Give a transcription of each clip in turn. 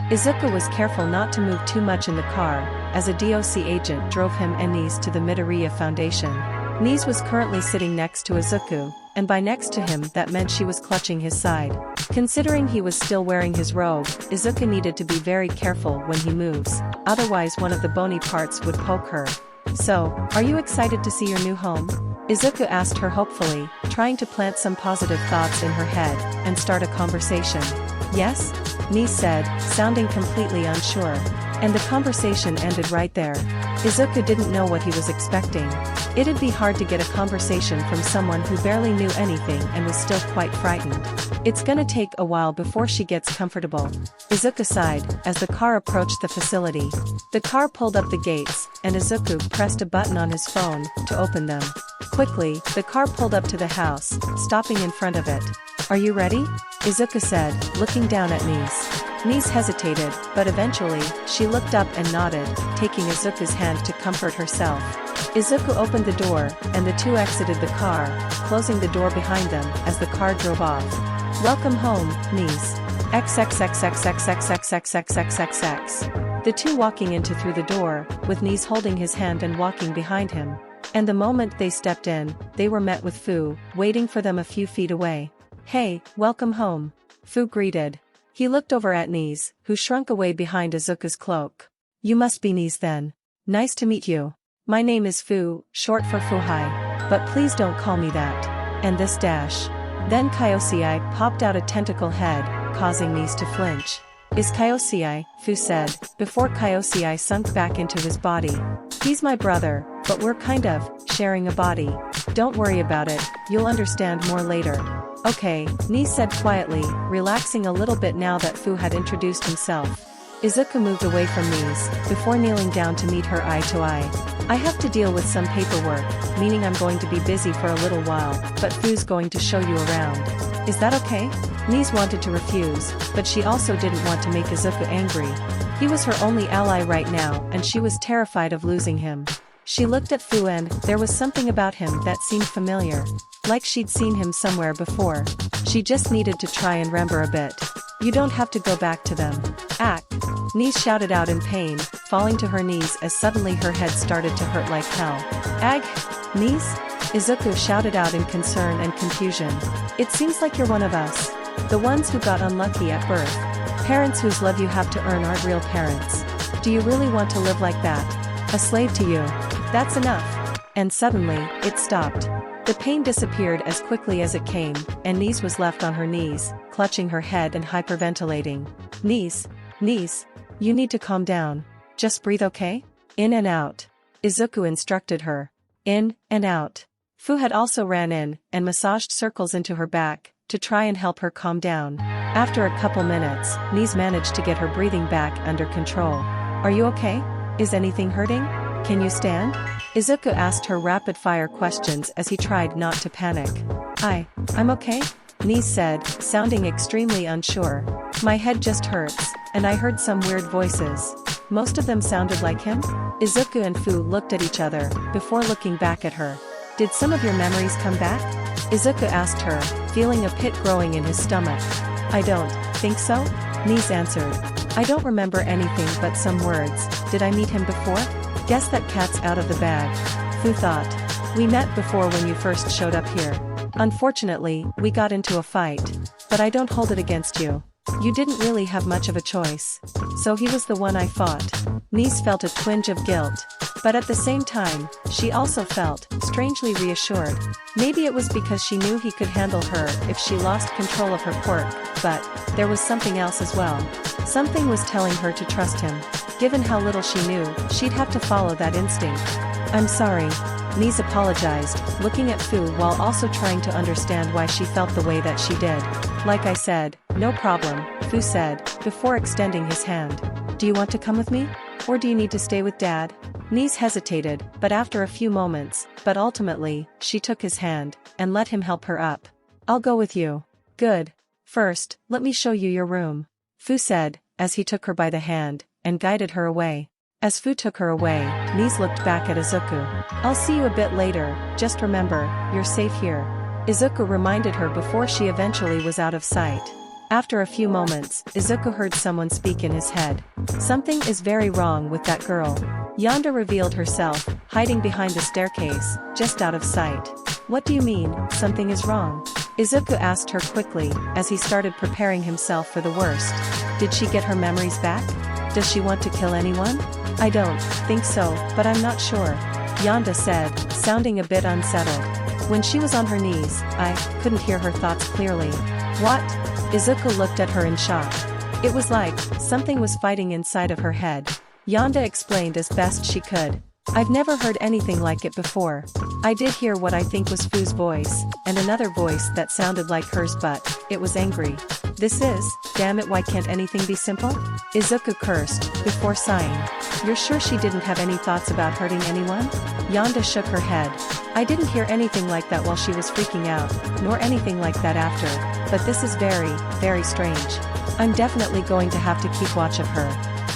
Izuku was careful not to move too much in the car, as a DOC agent drove him and Nise to the Midoriya Foundation. Nise was currently sitting next to Izuku, and by next to him that meant she was clutching his side. Considering he was still wearing his robe, Izuku needed to be very careful when he moves, otherwise one of the bony parts would poke her. "So, are you excited to see your new home?" Izuku asked her hopefully, trying to plant some positive thoughts in her head, and start a conversation. "Yes?" Nise said, sounding completely unsure. And the conversation ended right there. Izuku didn't know what he was expecting. It'd be hard to get a conversation from someone who barely knew anything and was still quite frightened. It's gonna take a while before she gets comfortable. Izuku sighed, as the car approached the facility. The car pulled up the gates, and Izuku pressed a button on his phone to open them. Quickly, the car pulled up to the house, stopping in front of it. "Are you ready?" Izuku said, looking down at Nise. Nise hesitated, but eventually, she looked up and nodded, taking Izuku's hand to comfort herself. Izuku opened the door, and the two exited the car, closing the door behind them as the car drove off. "Welcome home, Nise." XXXXXXXXXXXXX. The two walking into through the door, with Nise holding his hand and walking behind him. And the moment they stepped in, they were met with Fu, waiting for them a few feet away. "Hey, welcome home," Fu greeted. He looked over at Nise, who shrunk away behind Izuku's cloak. "You must be Nise then. Nice to meet you. My name is Fu, short for Fuhai. But please don't call me that. And this dash." Then Kyosei popped out a tentacle head, causing Nise to flinch. "Is Kyosei," Fu said, before Kyosei sunk back into his body. "He's my brother, but we're kind of sharing a body. Don't worry about it, you'll understand more later." "Okay," Nise said quietly, relaxing a little bit now that Fu had introduced himself. Izuku moved away from Nise, before kneeling down to meet her eye to eye. "I have to deal with some paperwork, meaning I'm going to be busy for a little while, but Fu's going to show you around. Is that okay?" Nise wanted to refuse, but she also didn't want to make Izuku angry. He was her only ally right now and she was terrified of losing him. She looked at Fu and there was something about him that seemed familiar. Like she'd seen him somewhere before. She just needed to try and remember a bit. "You don't have to go back to them." "Ack!" Nise shouted out in pain, falling to her knees as suddenly her head started to hurt like hell. "Ag! Nise?" Izuku shouted out in concern and confusion. "It seems like you're one of us. The ones who got unlucky at birth. Parents whose love you have to earn aren't real parents. Do you really want to live like that? A slave to you? That's enough." And suddenly, it stopped. The pain disappeared as quickly as it came, and Nise was left on her knees, clutching her head and hyperventilating. "Nise, you need to calm down. Just breathe, okay? In and out." Izuku instructed her. In and out. Fu had also ran in, and massaged circles into her back, to try and help her calm down. After a couple minutes, Nise managed to get her breathing back under control. "Are you okay? Is anything hurting? Can you stand?" Izuku asked her rapid-fire questions as he tried not to panic. I'm okay," Nise said, sounding extremely unsure. "My head just hurts, and I heard some weird voices. Most of them sounded like him?" Izuku and Fu looked at each other, before looking back at her. "Did some of your memories come back?" Izuku asked her, feeling a pit growing in his stomach. "I don't think so," Nise answered. "I don't remember anything but some words. Did I meet him before? Guess that cat's out of the bag," Fu thought. "We met before when you first showed up here. Unfortunately, we got into a fight. But I don't hold it against you. You didn't really have much of a choice. So he was the one I fought." Nise felt a twinge of guilt. But at the same time, she also felt strangely reassured. Maybe it was because she knew he could handle her if she lost control of her quirk, but there was something else as well. Something was telling her to trust him. Given how little she knew, she'd have to follow that instinct. "I'm sorry," Nise apologized, looking at Fu while also trying to understand why she felt the way that she did. "Like I said, no problem," Fu said, before extending his hand. "Do you want to come with me? Or do you need to stay with Dad?" Nise hesitated, but after a few moments, but ultimately, she took his hand, and let him help her up. "I'll go with you." "Good. First, let me show you your room," Fu said, as he took her by the hand, and guided her away. As Fu took her away, Nise looked back at Izuku. "I'll see you a bit later, just remember, you're safe here," Izuku reminded her before she eventually was out of sight. After a few moments, Izuku heard someone speak in his head. Something is very wrong with that girl. Yonda revealed herself, hiding behind the staircase, just out of sight. What do you mean, something is wrong? Izuku asked her quickly, as he started preparing himself for the worst. Did she get her memories back? Does she want to kill anyone? I don't think so, but I'm not sure. Yonda said, sounding a bit unsettled. When she was on her knees, I couldn't hear her thoughts clearly. What? Izuku looked at her in shock. It was like something was fighting inside of her head. Yonda explained as best she could. I've never heard anything like it before. I did hear what I think was Fu's voice, and another voice that sounded like hers, but it was angry. This is, damn it, why can't anything be simple? Izuku cursed, before sighing. You're sure she didn't have any thoughts about hurting anyone? Yonda shook her head. I didn't hear anything like that while she was freaking out, nor anything like that after, but this is very, very strange. I'm definitely going to have to keep watch of her.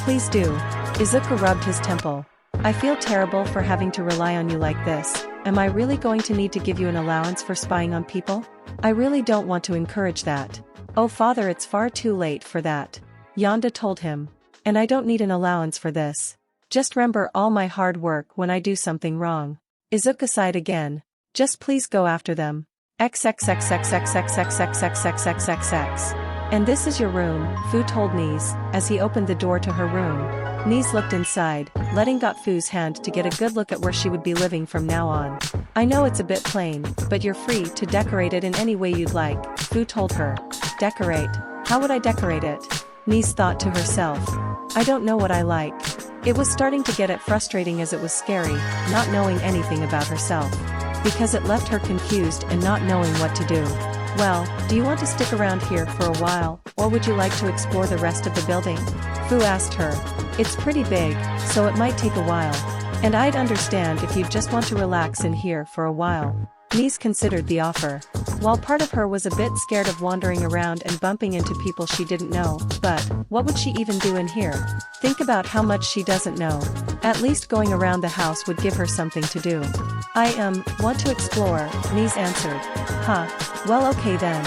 Please do. Izuku rubbed his temple. I feel terrible for having to rely on you like this. Am I really going to need to give you an allowance for spying on people? I really don't want to encourage that. Oh father, it's far too late for that. Yonda told him. And I don't need an allowance for this. Just remember all my hard work when I do something wrong. Izuku sighed again. Just please go after them. XXXXXXXXXXXXXXX. And this is your room, Fu told Nise, as he opened the door to her room. Nise looked inside, letting go Fu's hand to get a good look at where she would be living from now on. I know it's a bit plain, but you're free to decorate it in any way you'd like, Fu told her. Decorate? How would I decorate it? Nise thought to herself. I don't know what I like. It was starting to get frustrating as it was scary, not knowing anything about herself. Because it left her confused and not knowing what to do. Well, do you want to stick around here for a while, or would you like to explore the rest of the building? Fu asked her. It's pretty big, so it might take a while. And I'd understand if you'd just want to relax in here for a while. Nise considered the offer. While part of her was a bit scared of wandering around and bumping into people she didn't know, but what would she even do in here? Think about how much she doesn't know. At least going around the house would give her something to do. I want to explore, Nise answered. Huh, well okay then,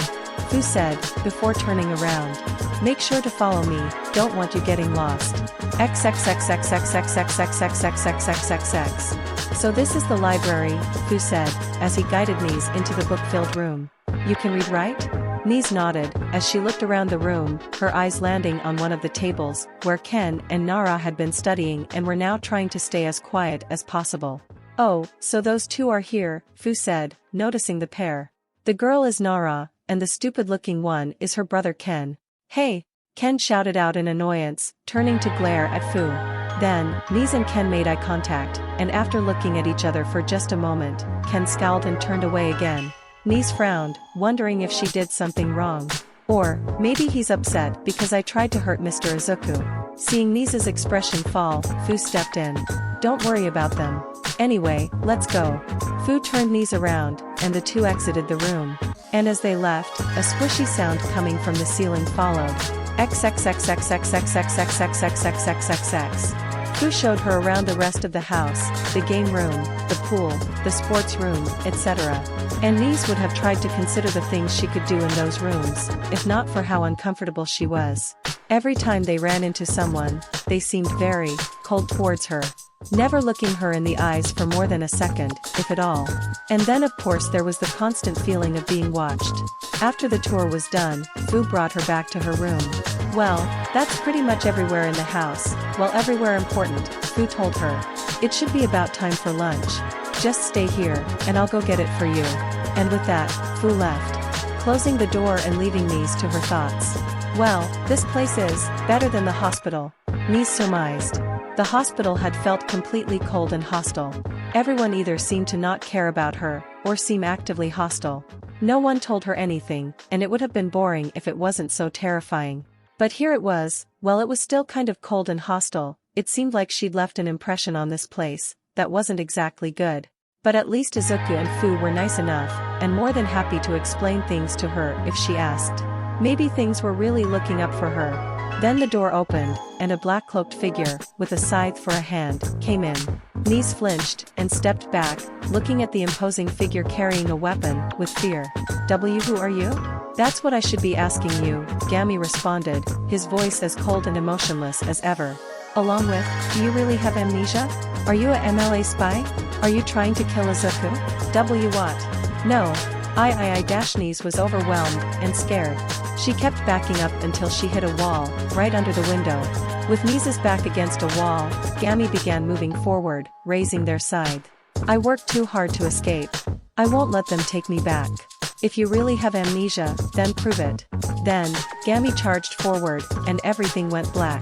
Fu said, before turning around. Make sure to follow me, don't want you getting lost. XXXXXXXXXXXXXXX. So this is the library, Fu said, as he guided Nise into the book-filled room. You can read, right? Nise nodded, as she looked around the room, her eyes landing on one of the tables, where Ken and Nara had been studying and were now trying to stay as quiet as possible. Oh, so those two are here, Fu said, noticing the pair. The girl is Nara, and the stupid-looking one is her brother Ken. Hey! Ken shouted out in annoyance, turning to glare at Fu. Then, Nise and Ken made eye contact, and after looking at each other for just a moment, Ken scowled and turned away again. Nise frowned, wondering if she did something wrong. Or, maybe he's upset because I tried to hurt Mr. Izuku. Seeing Nise's expression fall, Fu stepped in. Don't worry about them. Anyway, let's go. Fu turned Nise around, and the two exited the room. And as they left, a squishy sound coming from the ceiling followed. XXXXXXXXXXXXXXX. Fu showed her around the rest of the house, the game room, the pool, the sports room, etc. And Nise would have tried to consider the things she could do in those rooms, if not for how uncomfortable she was. Every time they ran into someone, they seemed very cold towards her. Never looking her in the eyes for more than a second, if at all. And then of course there was the constant feeling of being watched. After the tour was done, Fu brought her back to her room. Well, that's pretty much everywhere in the house. Well, everywhere important, Fu told her. It should be about time for lunch. Just stay here, and I'll go get it for you. And with that, Fu left, closing the door and leaving Nise to her thoughts. Well, this place is better than the hospital, Nise surmised. The hospital had felt completely cold and hostile. Everyone either seemed to not care about her, or seem actively hostile. No one told her anything, and it would have been boring if it wasn't so terrifying. But here it was, while it was still kind of cold and hostile, it seemed like she'd left an impression on this place that wasn't exactly good. But at least Izuku and Fu were nice enough, and more than happy to explain things to her if she asked. Maybe things were really looking up for her. Then the door opened, and a black-cloaked figure, with a scythe for a hand, came in. Nise flinched, and stepped back, looking at the imposing figure carrying a weapon, with fear. Who are you? That's what I should be asking you, Gammy responded, his voice as cold and emotionless as ever. Along with, do you really have amnesia? Are you a MLA spy? Are you trying to kill Izuku? W what? No. Dashnies was overwhelmed and scared. She kept backing up until she hit a wall, right under the window. With Nisa's back against a wall, Gammy began moving forward, raising their scythe. I worked too hard to escape. I won't let them take me back. If you really have amnesia, then prove it. Then, Gammy charged forward, and everything went black.